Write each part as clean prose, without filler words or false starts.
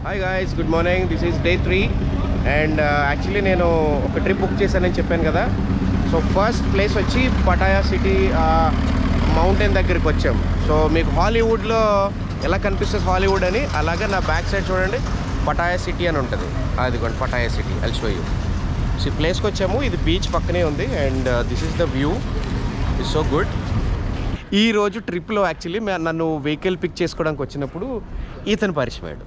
Hi guys, good morning. This is day 3 and actually నేను ఒక trip book చేశానని చెప్పాను కదా. సో ఫస్ట్ ప్లేస్ వచ్చి పటాయా సిటీ మౌంటైన్ దగ్గరికి వచ్చాం. సో మీకు హాలీవుడ్లో ఎలా కనిపిస్తుంది హాలీవుడ్ అని, అలాగే నా బ్యాక్ సైడ్ చూడండి పటాయా సిటీ అని ఉంటుంది. అదిగోండి Pattaya city, I'll show you. So ఈ ప్లేస్కి వచ్చాము, ఇది బీచ్ పక్కనే ఉంది and this is the view, it's so good. ఈరోజు ట్రిప్లో యాక్చువల్లీ నన్ను వెహికల్ పిక్ చేసుకోవడానికి వచ్చినప్పుడు ఇతను పరిచయమాడు.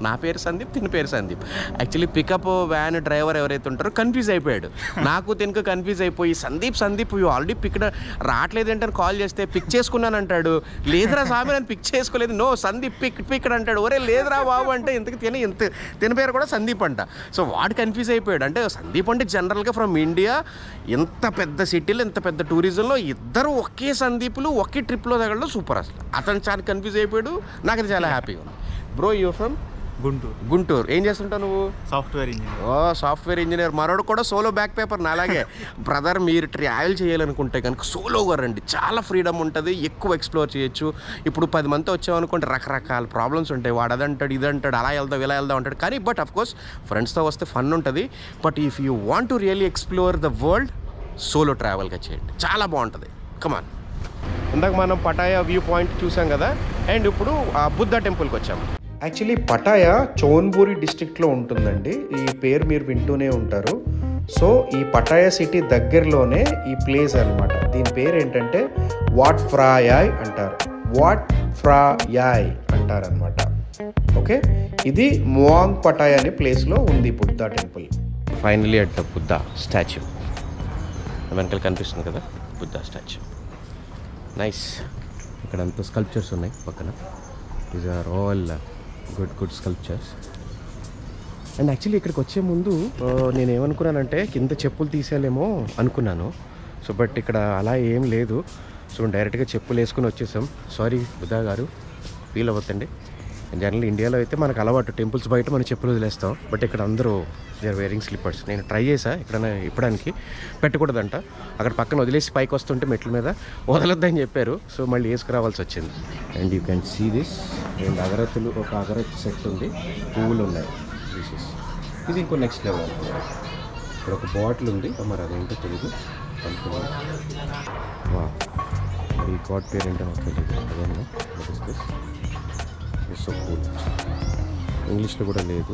నా పేరు సందీప్, తిన పేరు Sandeep. Actually pickup van driver ఎవరైతే ఉంటారో కన్ఫ్యూజ్ అయిపోయాడు. నాకు తినక కన్ఫ్యూజ్ అయిపోయి సందీప్ యూ ఆల్రెడీ పిక్ రావట్లేదు ఏంటని కాల్ చేస్తే పిక్ చేసుకున్నాను అంటాడు. లేదురా స్వామి నేను పిక్ చేసుకోలేదు, నో సందీప్ పిక్ అంటాడు. ఒరే లేదురా బాబు అంటే ఇంతకు తిన పేరు కూడా సందీప్ అంట. సో వాడు కన్ఫ్యూజ్ అయిపోయాడు. అంటే సందీప్ అంటే జనరల్గా ఫ్రమ్ ఇండియా, ఇంత పెద్ద సిటీలో ఇంత పెద్ద టూరిజంలో ఇద్దరు ఒకే సందీపులు ఒకే ట్రిప్లో తగలడం సూపర్. అతను చాలా కన్ఫ్యూజ్ అయిపోయాడు, నాకు అది చాలా హ్యాపీగా ఉంది. Bro you from Guntur. ఏం చేస్తుంటావు నువ్వు? Software engineer. Software engineer. మరోడు కూడా సోలో బ్యాక్ పేపర్ నాలాగే. బ్రదర్ మీరు ట్రావెల్ చేయాలనుకుంటే కనుక సోలోగా రండి, చాలా ఫ్రీడమ్ ఉంటుంది, ఎక్కువ ఎక్స్ప్లోర్ చేయొచ్చు. ఇప్పుడు 10 మంది వచ్చామనుకుంటే రకరకాల ప్రాబ్లమ్స్ ఉంటాయి. వాడు అదంటాడు ఇదంటాడు, అలా వెళ్దాం ఇలా వెళ్దాం అంటాడు. కానీ బట్ అఫ్ కోర్స్ ఫ్రెండ్స్తో వస్తే ఫన్ ఉంటుంది. But if you want to really explore the world, solo ట్రావెల్గా చేయండి, చాలా బాగుంటుంది. కమాన్. ఇందాక మనం పటాయా వ్యూ పాయింట్ చూసాం కదా, అండ్ ఇప్పుడు బుద్ధ టెంపుల్కి వచ్చాము. యాక్చువల్లీ పటాయా చోన్బూరి డిస్ట్రిక్ట్లో ఉంటుందండి. ఈ పేరు మీరు వింటూనే ఉంటారు. సో ఈ పటాయా సిటీ దగ్గరలోనే ఈ ప్లేస్ అనమాట. దీని పేరు ఏంటంటే వాట్ ఫ్రాయాయ్ అంటారు. వాట్ ఫ్రాయాయ్ అంటారనమాట. ఓకే, ఇది మువాంగ్ పటాయా అనే ప్లేస్లో ఉంది Buddha temple. Finally at the Buddha statue. వెనకాల కనిపిస్తుంది కదా బుద్ధ స్టాచ్యూ. నైస్. ఇక్కడ అంతా స్కల్ప్చర్స్ ఉన్నాయి పక్కన. These are all good sculptures. And actually ఇక్కడికి వచ్చే ముందు నేనేమనుకున్నానంటే కింద చెప్పులు తీసేయాలేమో అనుకున్నాను. సో బట్ ఇక్కడ అలా ఏం లేదు. సో డైరెక్ట్గా చెప్పులు వేసుకుని వచ్చేసాం. సారీ బుద్ధా గారు, ఫీల్ అవ్వద్దండి. జనరల్ ఇండియాలో అయితే మనకు అలవాటు టెంపుల్స్ బయట మనం చెప్పులు వదిలేస్తాం. బట్ ఇక్కడ అందరూ దే ఆర్ వేరింగ్ స్లిప్పర్స్. నేను ట్రై చేసా ఎక్కడైనా ఇప్పడానికి, పెట్టకూడదంట. అక్కడ పక్కన వదిలేసి పైకి వస్తుంటే మెట్ల మీద వదలొద్దని చెప్పారు. సో మళ్ళీ వేసుకురావాల్సి వచ్చింది. And you can see this. And అగరత్తులు, ఒక అగరత్తు సెట్ ఉంది, పువ్వులు ఉన్నాయి. ఇది ఇంకో నెక్స్ట్ లెవెల్. ఇక్కడ ఒక బాటిల్ ఉంది, మరి అదేంటో తెలియదు. వా, ఈ గాడ్ పేరు ఏంటో నాకు తెలియదు. అదేనా డిస్కస్. So cool. ఇంగ్లీష్లో కూడా లేదు.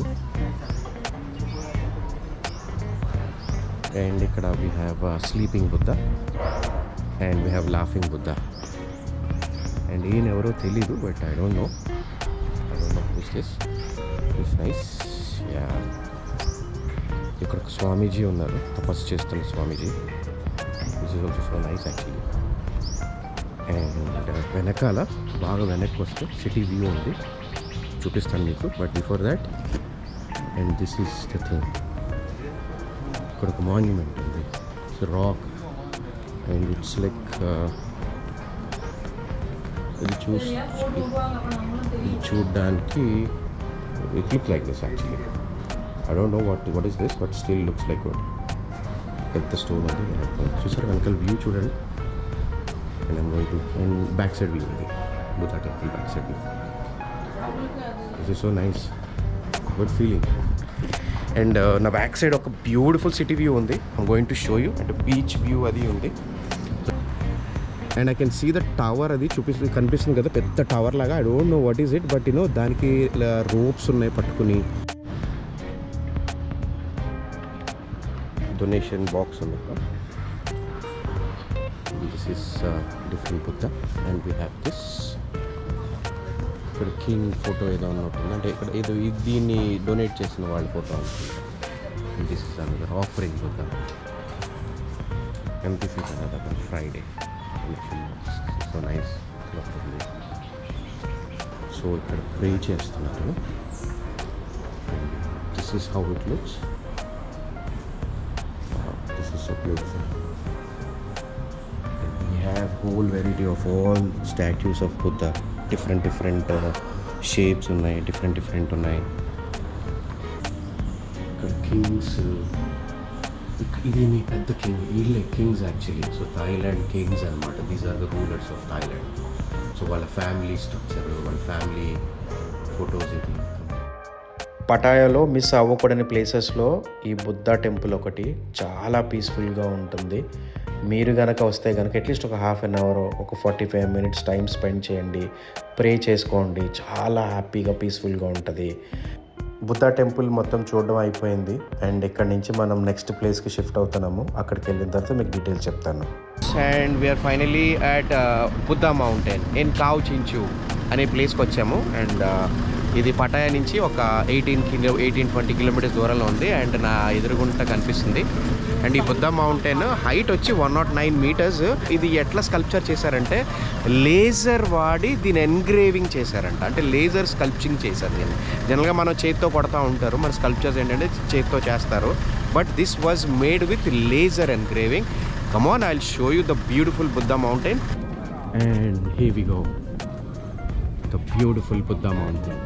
అండ్ ఇక్కడ we have sleeping Buddha and we have laughing Buddha. And ఈయన ఎవరో తెలీదు, but I don't know who's this. It's nice. Yeah, ఇక్కడ ఒక స్వామీజీ ఉన్నారు, తపస్సు చేస్తున్న Swamiji. This is also so nice actually. And వెనకాల బాగా వెనక్కి వస్తే సిటీ వ్యూ ఉంది, చూపిస్తాను మీకు. But before that, and this is the thing. ఇక్కడ ఒక మాన్యుమెంట్ ఉంది, రాక్. అండ్ ఇట్స్ లైక్ ఇది చూడడానికి it look like this actually. I don't know what is this, but still looks like good. పెద్ద stone ఉంది చూసారు. వెనకాల వ్యూ చూడండి. And I'm going to, and backside view ఉంది, Buddha temple backside view. This is so nice, good feeling. And నా back side ఒక beautiful city view ఉంది. I'm going to show you. అంటే బీచ్ వ్యూ అది ఉంది. And I can see the tower, అది కనిపిస్తుంది కదా పెద్ద టవర్ లాగా. I don't know what is it, but దానికి రోప్స్ ఉన్నాయి పట్టుకుని. డొనేషన్ బాక్స్ ఉంది కదా. This is different Buddha, and we have this. ఇక్కడ కింగ్ ఫోటో ఏదో ఉన్నట్టుంది, అంటే ఇక్కడ ఏదో దీన్ని డొనేట్ చేసిన వాళ్ళ ఫోటో ఉంటుంది. This is another offering Buddha. And this is another Friday. So nice ఉంటుంది. సో ఇక్కడ ప్రే చేస్తున్నారు. This is how it looks. This is so beautiful. Have whole variety of all statues of Buddha, different shapes ఉన్నాయి, different ఉన్నాయి. ఇక్కడ Kings, ఇది మీ పెద్ద king, వీళ్ళే kings actually. So Thailand kings అనమాట. These are the rulers of Thailand. So వాళ్ళ family structure, వాళ్ళ family photos ఇది. పటాయాలో మిస్ అవ్వకూడని ప్లేసెస్లో ఈ బుద్ధ టెంపుల్ ఒకటి చాలా పీస్ఫుల్గా ఉంటుంది. మీరు కనుక వస్తే కనుక అట్లీస్ట్ ఒక హాఫ్ అన్ అవర్, ఒక 45 minutes టైం స్పెండ్ చేయండి, ప్రే చేసుకోండి, చాలా హ్యాపీగా పీస్ఫుల్గా ఉంటుంది. బుద్ధ టెంపుల్ మొత్తం చూడడం అయిపోయింది అండ్ ఇక్కడ నుంచి మనం నెక్స్ట్ ప్లేస్కి షిఫ్ట్ అవుతున్నాము. అక్కడికి వెళ్ళిన తర్వాత మీకు డీటెయిల్స్ చెప్తాను. And we're finally at Buddha mountain in Khao Chi Chan అనే ప్లేస్కి వచ్చాము. అండ్ ఇది పటాయా నుంచి ఒక 18-20 కిలోమీటర్స్ దూరంలో ఉంది. అండ్ నా ఎదురుగుంట కనిపిస్తుంది. అండ్ ఈ బుద్ధ మౌంటైన్ హైట్ వచ్చి 109 meters. ఇది ఎట్లా స్కల్ప్చర్ చేశారంటే లేజర్ వాడి దీన్ని ఎన్గ్రేవింగ్ చేశారంట. అంటే లేజర్ స్కల్ప్చింగ్ చేశారు దీన్ని. జనరల్గా మనం చేతితో కొడతా ఉంటారు, మన స్కల్ప్చర్స్ ఏంటంటే చేతితో చేస్తారు. But this was made with laser engraving. Come on, I will show you the beautiful Buddha mountain. And here we go, the beautiful Buddha mountain.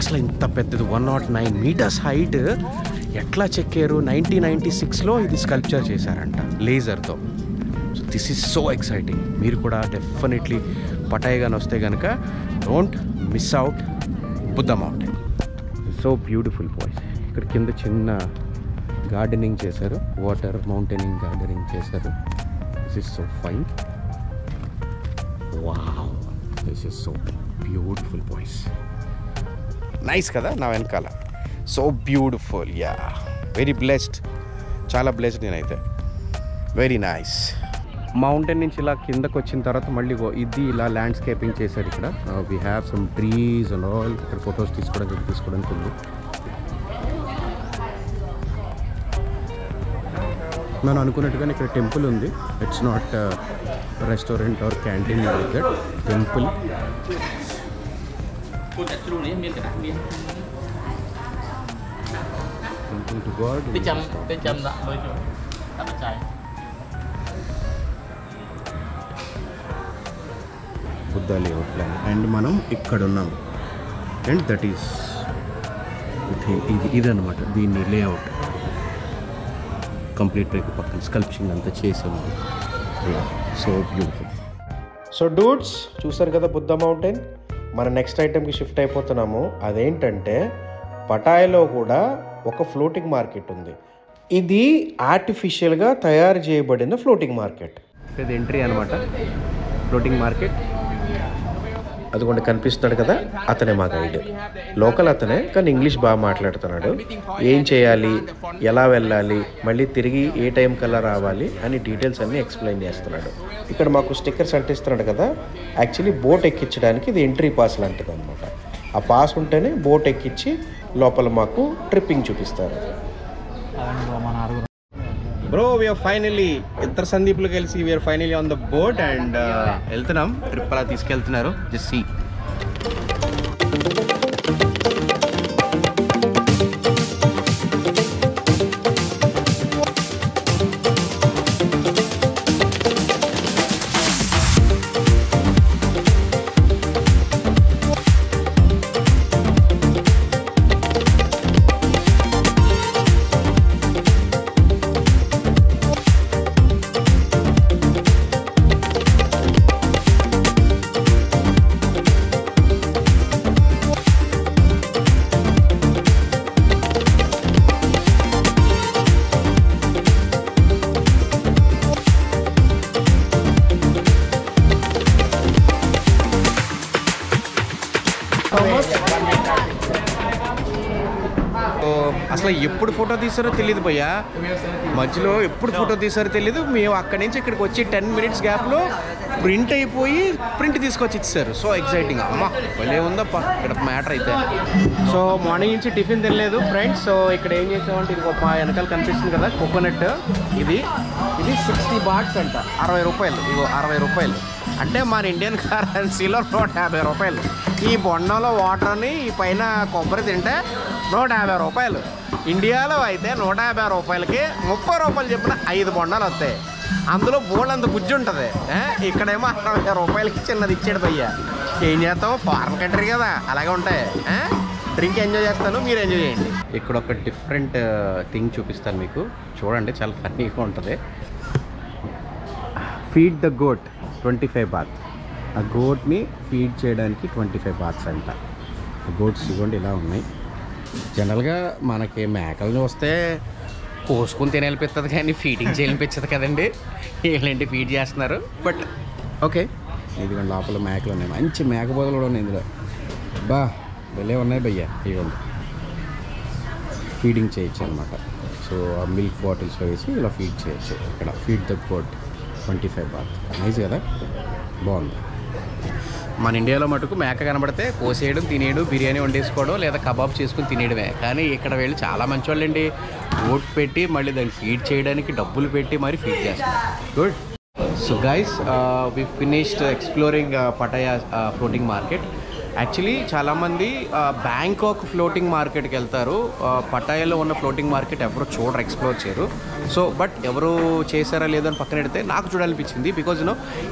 అసలు ఇంత పెద్దది 109 meters హైట్ ఎట్లా చెక్కారు? 1996లో ఇది స్కల్ప్చర్ చేశారంట లేజర్తో. So this is so exciting. మీరు కూడా డెఫినెట్లీ పటాయాగాని వస్తే కనుక don't miss out Buddha mountain. So beautiful boys. ఇక్కడ కింద చిన్న గార్డెనింగ్ చేశారు, వాటర్ మౌంటైనింగ్ గార్డెనింగ్ చేశారు. This is so fine. Wow, this is so beautiful boys. Nice కదా నా వెనకాల. So beautiful, yeah, very blessed, చాలా బ్లెస్డ్ నేనైతే. Very nice. మౌంటైన్ నుంచి ఇలా కిందకు వచ్చిన తర్వాత మళ్ళీ ఇది ఇలా ల్యాండ్స్కేపింగ్ చేశారు. ఇక్కడ we have some trees and all. ఇక్కడ ఫొటోస్ తీసుకోవడానికి ఉంది. మనం అనుకున్నట్టుగానే ఇక్కడ టెంపుల్ ఉంది. It's not restaurant or canteen like that. Temple. To God. Buddha layout plan. And మనం ఇక్కడ ఉన్నాం. అండ్ దట్ ఈస్ ఇది అనమాట దీన్ని లేఅవుట్ కంప్లీట్ పక్కన స్కల్ప్చింగ్ అంతా చేసాము. So beautiful. సో డూడ్స్, చూసారు కదా బుద్ధ మౌంటైన్. మన నెక్స్ట్ ఐటెంకి షిఫ్ట్ అయిపోతున్నాము. అదేంటంటే పటాయాలో కూడా ఒక ఫ్లోటింగ్ మార్కెట్ ఉంది. ఇది ఆర్టిఫిషియల్గా తయారు చేయబడిన ఫ్లోటింగ్ మార్కెట్. ఇది ఎంట్రీ అనమాట, ఫ్లోటింగ్ మార్కెట్. అదిగోండి కనిపిస్తున్నాడు కదా, అతనే మా గైడ్. లోకల్ అతనే, కానీ ఇంగ్లీష్ బాగా మాట్లాడుతున్నాడు. ఏం చేయాలి, ఎలా వెళ్ళాలి, మళ్ళీ తిరిగి ఏ టైం కల్లా రావాలి అని డీటెయిల్స్ అన్నీ ఎక్స్ప్లెయిన్ చేస్తున్నాడు. ఇక్కడ మాకు స్టిక్కర్స్ అంటిస్తున్నాడు కదా, యాక్చువల్లీ బోట్ ఎక్కించడానికి ఇది ఎంట్రీ పాస్ లాంటిది అనమాట. ఆ పాస్ ఉంటేనే బోట్ ఎక్కించి లోపల మాకు ట్రిప్పింగ్ చూపిస్తారు. బ్రో, వీఆర్ ఫైనలీ ఇద్దరు సందీప్లు కలిసి we are finally on the boat and వెళ్తున్నాం. ట్రిప్ అలా తీసుకెళ్తున్నారు. Just see. అసలు ఎప్పుడు ఫోటో తీసారో తెలియదు భయ్యా, మధ్యలో ఎప్పుడు ఫోటో తీసారో తెలియదు. మేము అక్కడి నుంచి ఇక్కడికి వచ్చి 10 minutes గ్యాప్లో ప్రింట్ అయిపోయి ప్రింట్ తీసుకొచ్చి ఇచ్చారు. So exciting. అమ్మా భలే ఉందప్ప ఇక్కడ మ్యాటర్ అయితే. సో మార్నింగ్ నుంచి టిఫిన్ తినలేదు ఫ్రెండ్స్. సో ఇక్కడ ఏం చేసామంటే ఇది మా వెనకాల కనిపిస్తుంది కదా కోకోనట్, ఇది 60 bahts అంట, 60 రూపాయలు. ఇగో 60 రూపాయలు అంటే మన ఇండియన్ కరెన్సీలో 150 రూపాయలు. ఈ బొండంలో వాటర్ అని ఈ పైన కొబ్బరి తింటే 150 రూపాయలు. ఇండియాలో అయితే 150 రూపాయలకి 30 రూపాయలు చెప్పిన 5 బొండాలు వస్తాయి. అందులో బోల్డ్ గుజ్జు ఉంటుంది. ఇక్కడేమో 60 రూపాయలకి చిన్నది ఇచ్చాడు భయ్య. ఏం చేస్తాం, ఫారెన్ కంట్రీ కదా, అలాగే ఉంటాయి. డ్రింక్ ఎంజాయ్ చేస్తాను, మీరు ఎంజాయ్ చేయండి. ఇక్కడ ఒక డిఫరెంట్ థింగ్ చూపిస్తాను మీకు, చూడండి, చాలా ఫన్నీగా ఉంటుంది. Feed the goat 25 baht. ఆ గోట్ని ఫీడ్ చేయడానికి 25 bahts అంట. గోట్స్ ఇవ్వండి ఇలా ఉన్నాయి. జనరల్గా మనకి మేకలను వస్తే కోసుకుని తినేపిస్తుంది కానీ ఫీడింగ్ చేయనిపించదు కదండి. వీళ్ళేంటి ఫీడ్ చేస్తున్నారు. బట్ ఓకే, ఇదిగోండి లోపల మేకలు ఉన్నాయి. మంచి మేక బోదలు కూడా ఉన్నాయి ఇందులో. బా భలే ఉన్నాయి భయ్యా. ఇవ్వండి ఫీడింగ్ చేయొచ్చు అనమాట. సో ఆ మిల్క్ బాటిల్స్లో వేసి ఇలా ఫీడ్ చేయొచ్చు. ఇక్కడ feed the goat 25 baht. Nice కదా, బాగుంది. మన ఇండియాలో మటుకు మేక కనబడితే కోసేయడం, తినేయడం, బిర్యానీ వండేసుకోవడం లేదా కబాబ్ చేసుకుని తినేయడమే. కానీ ఇక్కడ వీళ్ళు చాలా మంచి వాళ్ళండి. ఓట్ పెట్టి మళ్ళీ దాన్ని ఫీడ్ చేయడానికి డబ్బులు పెట్టి మరి ఫీడ్ చేస్తారు. Good. So guys, we finished exploring Pattaya floating market. Actually చాలామంది బ్యాంకాక్ ఫ్లోటింగ్ మార్కెట్కి వెళ్తారు. పటాయాలో ఉన్న ఫ్లోటింగ్ మార్కెట్ ఎవరు చూడరు, ఎక్స్ప్లోర్ చేయరు. సో బట్ ఎవరు చేశారా లేదో అని పక్కన పెడితే నాకు చూడాలనిపించింది. బికాజ్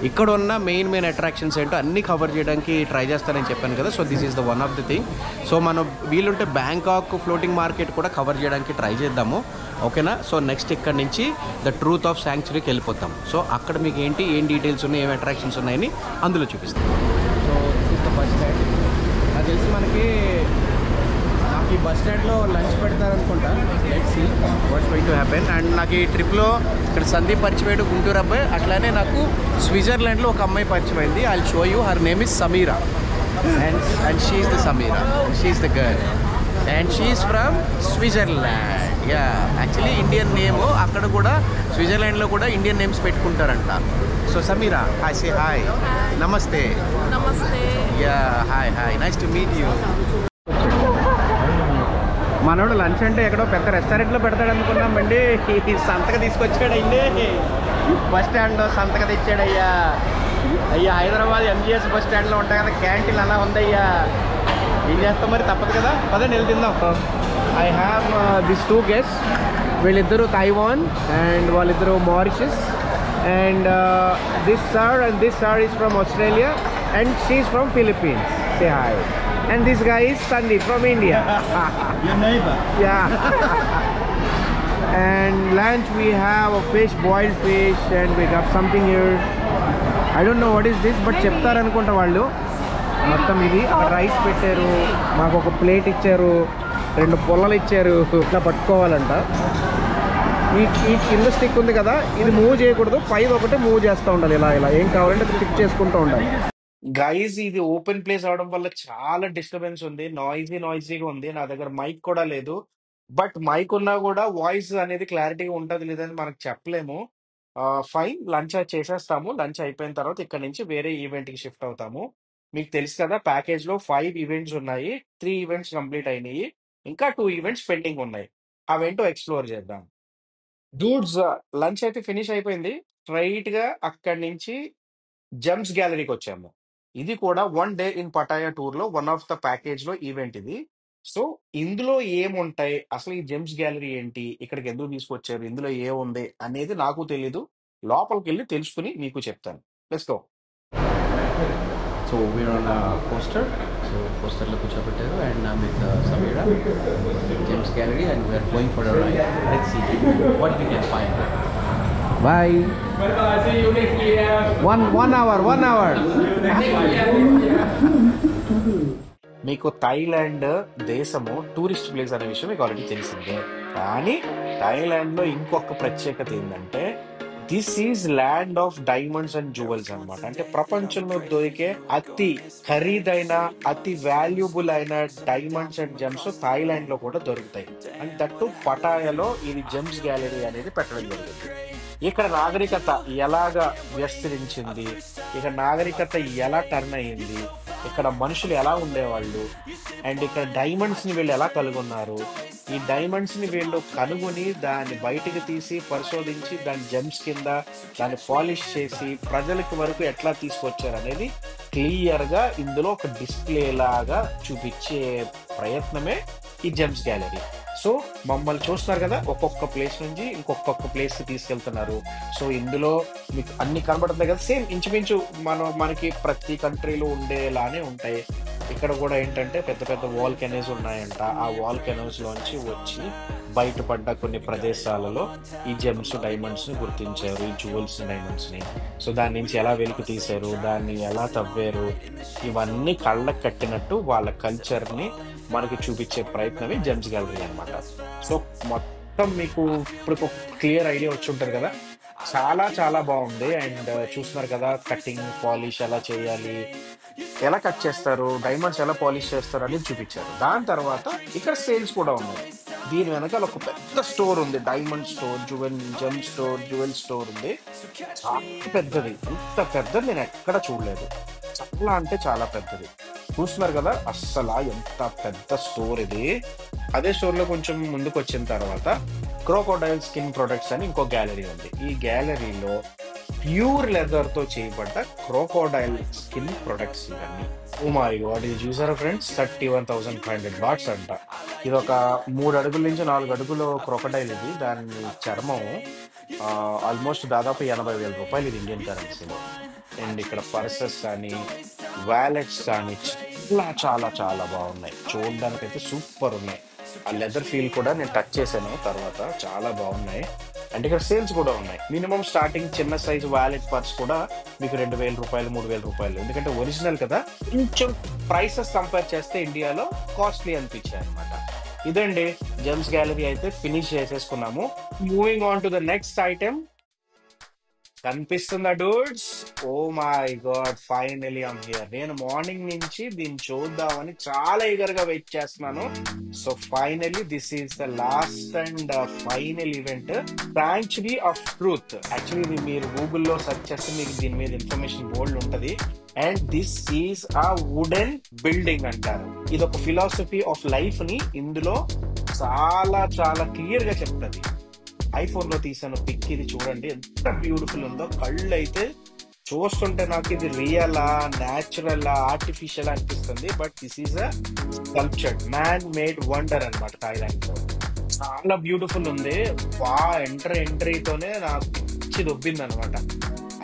ఇక్కడ ఉన్న మెయిన్ అట్రాక్షన్స్ ఏంటో అన్నీ కవర్ చేయడానికి ట్రై చేస్తానని చెప్పాను కదా. So this is the one of the thing. So మనం వీలుంటే బ్యాంకాక్ ఫ్లోటింగ్ మార్కెట్ కూడా కవర్ చేయడానికి ట్రై చేద్దాము. ఓకేనా? సో నెక్స్ట్ ఇక్కడ నుంచి ద ట్రూత్ ఆఫ్ శాంక్చురీకి వెళ్ళిపోతాం. సో అక్కడ మీకు ఏం డీటెయిల్స్ ఉన్నాయి, ఏం అట్రాక్షన్స్ ఉన్నాయని అందులో చూపిస్తాం. So this is the bus stand. నాకు తెలిసి నాకు ఈ బస్ స్టాండ్లో లంచ్ పెడతారనుకుంటా. Let's see what's going to happen. And నాకు ఈ ట్రిప్లో ఇక్కడ సందీప్ పరిచయం, గుంటూరు అబ్బాయి. అట్లానే నాకు స్విట్జర్లాండ్లో ఒక అమ్మాయి పరిచయం అయింది. I will show you. Her name is Samira. And she is the Samira. She is the girl and she is from Switzerland. Yeah, actually Indian name. అక్కడ కూడా స్విట్జర్లాండ్లో కూడా ఇండియన్ నేమ్స్ పెట్టుకుంటారంట. So Samira, hi, say hi. నమస్తే. నమస్తే. Yeah, hi, nice to meet you. మనోడు lunch అంటే ఎక్కడో పెద్ద రెస్టారెంట్లో పెడతాడు అనుకున్నామండి. సంతక తీసుకొచ్చాడండి. బస్ స్టాండ్లో సంతక తెచ్చాడయ్యా. హైదరాబాద్ ఎంజీఎస్ బస్ స్టాండ్లో ఉంటాయి కదా క్యాంటీన్, అలా ఉందయ్యా. ఏం చేస్తాం మరి, తప్పదు కదా. పదండి వెళ్ళి తిందాం. I have this 2 guests. వీళ్ళిద్దరూ తైవాన్ అండ్ వాళ్ళిద్దరూ Mauritius. And this sir is from Australia and she's from Philippines. Say hi. And this guy is Sandeep from India. Your neighbor. Yeah. And lunch we have a fish, boiled fish, and we got something here. I don't know what is this, but చెప్తారు అనుకుంటా వాళ్ళు. మొత్తం ఇది rice పెట్టారు, మాకు ఒక plate ఇచ్చారు, 2 పొల్లలు ఇచ్చారు. ఇట్లా పట్టుకోవాలంట. ఈ కింద స్టిక్ ఉంది కదా, ఇది మూవ్ చేయకూడదు, పైన ఒకటి మూవ్ చేస్తూ ఉండాలి. ఇలా ఏం కావాలంటే అది క్లిక్ చేసుకుంటూ ఉండాలి. గైజ్, ఇది ఓపెన్ ప్లేస్ అవడం వల్ల చాలా డిస్టర్బెన్స్ ఉంది. నాయిజీగా ఉంది. నా దగ్గర మైక్ కూడా లేదు. బట్ మైక్ ఉన్నా కూడా వాయిస్ అనేది క్లారిటీగా ఉంటుంది లేదని మనకు చెప్పలేము. ఫైన్, లంచ్ చేసేస్తాము. లంచ్ అయిపోయిన తర్వాత ఇక్కడ నుంచి వేరే ఈవెంట్కి షిఫ్ట్ అవుతాము. మీకు తెలుసు కదా, ప్యాకేజ్లో 5 ఈవెంట్స్ ఉన్నాయి. 3 ఈవెంట్స్ కంప్లీట్ అయినాయి. ఇంకా 2 ఈవెంట్స్ పెండింగ్ ఉన్నాయి. అవేంటో ఎక్స్ప్లోర్ చేద్దాం. డూడ్స్, లంచ్ అయితే ఫినిష్ అయిపోయింది. స్ట్రైట్ గా అక్కడి నుంచి జెమ్స్ గ్యాలరీకి వచ్చాము. ఇది కూడా 1 డే ఇన్ పటాయా టూర్ లో వన్ ఆఫ్ ద ప్యాకేజ్ లో ఈవెంట్ ఇది. సో ఇందులో ఏముంటాయి, అసలు ఈ జెమ్స్ గ్యాలరీ ఏంటి, ఇక్కడికి ఎందుకు తీసుకొచ్చారు, ఇందులో ఏముంది అనేది నాకు తెలీదు. లోపలికి వెళ్ళి తెలుసుకుని మీకు చెప్తాను. Let's go. So we're on poster. So పోస్టర్లో కూర్చోబెట్టారు and with Samira, gems gallery, and we're going for ride. Let's see what we can find. Bye. 1 hour. మీకు థాయిలాండ్ దేశము టూరిస్ట్ ప్లేస్ అనే విషయం మీకు ఆల్రెడీ తెలిసిందే. కానీ థాయిలాండ్ లో ఇంకొక ప్రత్యేకత ఏంటంటే this is land of diamonds and jewels అన్నమాట. అంటే ప్రపంచంలో దొరికే అతి ఖరీదైన, అతి వాల్యుబుల్ అయిన డైమండ్స్ అండ్ జెమ్స్ థాయిలాండ్ లో కూడా దొరుకుతాయి. అండ్ దట్టు పటాయాలో ఇది జెమ్స్ గ్యాలరీ అనేది పెట్టడం జరిగింది. ఇక్కడ నాగరికత ఎలాగా విస్తరించింది, ఇక్కడ నాగరికత ఎలా టర్న్ అయ్యింది, ఇక్కడ మనుషులు ఎలా ఉండేవాళ్ళు, అండ్ ఇక్కడ డైమండ్స్ ని వీళ్ళు ఎలా కనుగొన్నారు, ఈ డైమండ్స్ ని వీళ్ళు కనుగొని దాన్ని బయటికి తీసి పరిశోధించి దాని జెమ్స్ కింద దాన్ని పాలిష్ చేసి ప్రజలకి వరకు ఎట్లా తీసుకొచ్చారు అనేది క్లియర్ గా ఇందులో ఒక డిస్ప్లే లాగా చూపించే ప్రయత్నమే ఈ జెమ్స్ గ్యాలరీ. సో మమ్మల్ని చూస్తున్నారు కదా, ఒక్కొక్క ప్లేస్ నుంచి ఇంకొక ప్లేస్ కి తీసుకెళ్తున్నారు. సో ఇందులో మీకు అన్ని కనబడుతున్నాయి కదా, సేమ్ ఇంచుమించు మనకి ప్రతి కంట్రీలో ఉండేలానే ఉంటాయి. ఇక్కడ కూడా ఏంటంటే పెద్ద పెద్ద వాల్కెనోస్ ఉన్నాయంట. ఆ వాల్కెనోస్ లోంచి వచ్చి బయటపడ్డ కొన్ని ప్రదేశాలలో ఈ జెమ్స్ డైమండ్స్ ని గుర్తించారు, ఈ జ్యువెల్స్ డైమండ్స్ ని. సో దాని నుంచి ఎలా వెలికి తీశారు, దాన్ని ఎలా తవ్వారు, ఇవన్నీ కళ్ళకు కట్టినట్టు వాళ్ళ కల్చర్ ని మనకి చూపించే ప్రయత్నమే జెమ్స్ గ్యాలరీ అన్నమాట. సో మొత్తం మీకు ఇప్పుడు ఒక క్లియర్ ఐడియా వచ్చి ఉంటుంది కదా. చాలా చాలా బాగుంది. అండ్ చూస్తున్నారు కదా, కటింగ్ పాలిష్ ఎలా చేయాలి, ఎలా కట్ చేస్తారు, డైమండ్స్ ఎలా పాలిష్ చేస్తారు అనేది చూపించారు. దాని తర్వాత ఇక్కడ సేల్స్ కూడా ఉన్నాయి. దీని వెనకాల ఒక పెద్ద స్టోర్ ఉంది, diamond store, gem store, jewel store ఉంది. చాలా పెద్దది, ఇంత పెద్దది నేను ఎక్కడ చూడలేదు. చాలా అంటే చాలా పెద్దది. చూస్తున్నారు కదా అస్సలు ఎంత పెద్ద స్టోర్ ఇది. అదే స్టోర్ లో కొంచెం ముందుకు వచ్చిన తర్వాత క్రోకోడైల్ స్కిన్ ప్రొడక్ట్స్ అని ఇంకో గ్యాలరీ ఉంది. ఈ గ్యాలరీలో ప్యూర్ లెదర్ తో చేయబడ్డ క్రోకోడైల్ స్కిన్ ప్రొడక్ట్స్ ఇవన్నీ. ఓ మై గాడ్, ఇది చూసారా ఫ్రెండ్స్, 31,500 బాట్స్ అంట. ఇది ఒక 3 అడుగుల నుంచి 4 అడుగుల క్రోకోడైల్. ఇది దాని చర్మం ఆల్మోస్ట్ దాదాపు 80,000 రూపాయలు ఇది ఇండియన్ కరెన్సీలో. అండ్ ఇక్కడ పర్సెస్ కానీ వ్యాలెట్స్ కానీ చాలా చాలా చాలా బాగున్నాయి. చూడడానికి అయితే సూపర్ ఉన్నాయి. ఆ లెదర్ ఫీల్ కూడా నేను టచ్ చేశాను తర్వాత, చాలా బాగున్నాయి. అండ్ ఇక్కడ సేల్స్ కూడా ఉన్నాయి. మినిమం స్టార్టింగ్ చిన్న సైజ్ వ్యాలెట్ పర్స్ కూడా మీకు 2,000 రూపాయలు, 3,000 రూపాయలు. ఎందుకంటే ఒరిజినల్ కదా, కొంచెం ప్రైసెస్ కంపేర్ చేస్తే ఇండియాలో కాస్ట్లీ అనిపించాయి అనమాట. ఇదండి జెమ్స్ గ్యాలరీ అయితే ఫినిష్ చేసేసుకున్నాము. Moving on to the next item. కనిపిస్తుందా dudes? Oh my God, finally I'm here. నేను మార్నింగ్ నుంచి దీన్ని చూద్దామని చాలా ఈగర్ గా వెయిట్ చేస్తున్నాను. So finally this is the last and final event, sanctuary of truth. Actually ఇది మీరు గూగుల్లో సెర్చ్ చేస్తే మీకు దీని మీద ఇన్ఫర్మేషన్ బోల్డ్ ఉంటది. అండ్ దిస్ ఈజ్ ఆ వుడెన్ బిల్డింగ్ అంటారు. ఇది ఒక ఫిలాసఫీ ఆఫ్ లైఫ్ ని ఇందులో చాలా చాలా క్లియర్ గా చెప్తుంది. ఐఫోన్ లో తీసాను పిక్, ఇది చూడండి ఎంత బ్యూటిఫుల్ ఉందో. కళ్ళు అయితే చూస్తుంటే నాకు ఇది రియలా, న్యాచురల్, ఆర్టిఫిషియల్ అనిపిస్తుంది. But this is a sculptured man made wonder అనమాట థాయిలాండ్ లో. చాలా బ్యూటిఫుల్ ఉంది. ఎంట్రీతోనే నాకు పిచ్చి దొబ్బింది అనమాట.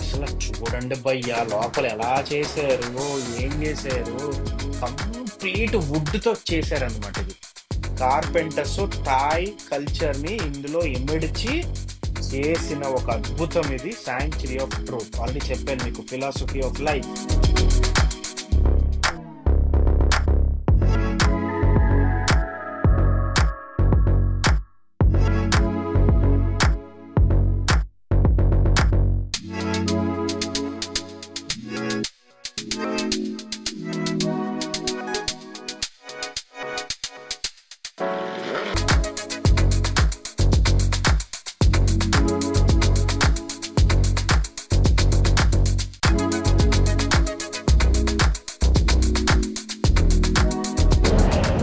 అసలు చూడండి భయ్యా, లోపల ఎలా చేశారు, ఏం చేశారు, కంప్లీట్ వుడ్ తో చేశారు అనమాట. ఇది కార్పెంటర్స్ థాయ్ కల్చర్ ని ఇందులో ఇమిడ్చి చేసిన ఒక అద్భుతం. ఇది సాంక్చురీ ఆఫ్ ట్రూత్. ఆల్రెడీ చెప్పాను మీకు, ఫిలాసఫీ ఆఫ్ లైఫ్.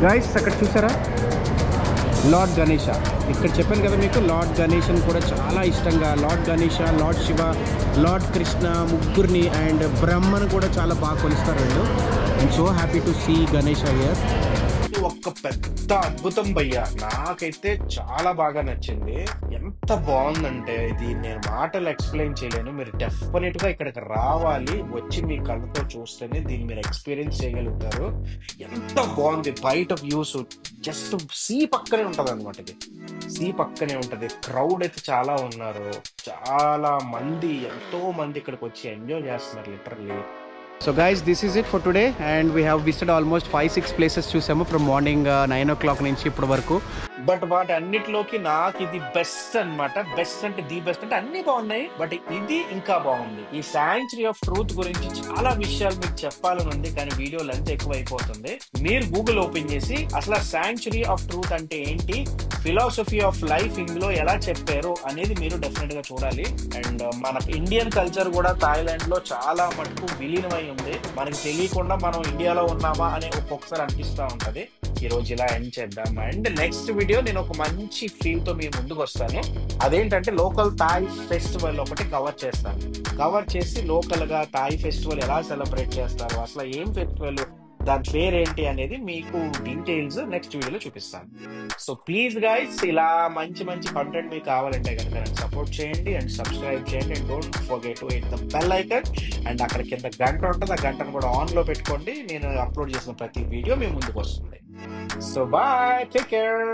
గైస్ అక్కడ చూసారా, లార్డ్ గణేష. ఇక్కడ చెప్పాను కదా మీకు, లార్డ్ గణేషన్ కూడా చాలా ఇష్టంగా. Lord Ganesha, lord Shiva, lord Krishna ముగ్గురిని అండ్ బ్రహ్మను కూడా చాలా బాగా కొలుస్తారు వీళ్ళు. I'm so happy to see Ganesha here. ఒక పెద్ద అద్భుతం భయ్యా, నాకైతే చాలా బాగా నచ్చింది. ఎంత బాగుందంటే ఇది నేను మాటలు ఎక్స్ప్లెయిన్ చేయలేను. మీరు డెఫినెట్ గా ఇక్కడికి రావాలి, వచ్చి మీ కళ్ళతో చూస్తేనే దీన్ని మీరు ఎక్స్పీరియన్స్ చేయగలుగుతారు. ఎంత బాగుంది. బయట వ్యూస్ జస్ట్ సీ పక్కనే ఉంటది అనమాట. ఇది సీ పక్కనే ఉంటది. క్రౌడ్ అయితే చాలా ఉన్నారు, చాలా మంది, ఎంతో మంది ఇక్కడికి వచ్చి ఎంజాయ్ చేస్తున్నారు literally. So guys, this is it for today and we have visited almost 5-6 places చూసాము from morning 9 o'clock నుంచి ఇప్పటి వరకు. బట్ వాటి అన్నిటిలోకి నాకు ఇది బెస్ట్ అన్నమాట. బెస్ట్ అంటే ది బెస్ట్ అంటే అన్ని బాగున్నాయి, బట్ ఇది ఇంకా బాగుంది. ఈ సాంక్చురీ ఆఫ్ ట్రూత్ గురించి చాలా విషయాలు మీకు చెప్పాలని ఉంది, కానీ వీడియో లెంత్ ఎక్కువ అయిపోతుంది. మీరు గూగుల్ ఓపెన్ చేసి అసలు సాంక్చురీ ఆఫ్ ట్రూత్ అంటే ఏంటి, ఫిలాసఫీ ఆఫ్ లైఫ్ ఇందులో ఎలా చెప్పారు అనేది మీరు డెఫినెట్ గా చూడాలి. అండ్ మన ఇండియన్ కల్చర్ కూడా థాయిలాండ్ లో చాలా మటుకు విలీనమై ఉంది. మనకి తెలియకుండా మనం ఇండియాలో ఉన్నామా అని ఒక్కొక్కసారి అనిపిస్తూ ఉంటది. ఈ రోజు ఇలా ఎండ్ చేద్దాం. అండ్ నెక్స్ట్ వీడియో నేను ఒక మంచి ఫీల్ తో మీ ముందుకు వస్తాను. అదేంటంటే లోకల్ థాయ్ ఫెస్టివల్ ఒకటి కవర్ చేస్తాను. కవర్ చేసి లోకల్ గా థాయ్ ఫెస్టివల్ ఎలా సెలబ్రేట్ చేస్తారు, అసలు ఏం ఫెస్టివల్, దాని పేరు ఏంటి అనేది మీకు డీటెయిల్స్ నెక్స్ట్ వీడియోలో చూపిస్తాను. సో ప్లీజ్ గైస్, ఇలా మంచి మంచి కంటెంట్ మీకు కావాలంటే కనుక నన్ను సపోర్ట్ చేయండి అండ్ సబ్స్క్రైబ్ చేయండి and don't forget to hit the bell icon. And అక్కడ కింద గంట ఉంటుంది, ఆ గంటను కూడా ఆన్ లో పెట్టుకోండి. నేను అప్లోడ్ చేసిన ప్రతి వీడియో మీ ముందుకు వస్తుంది. So bye, take care.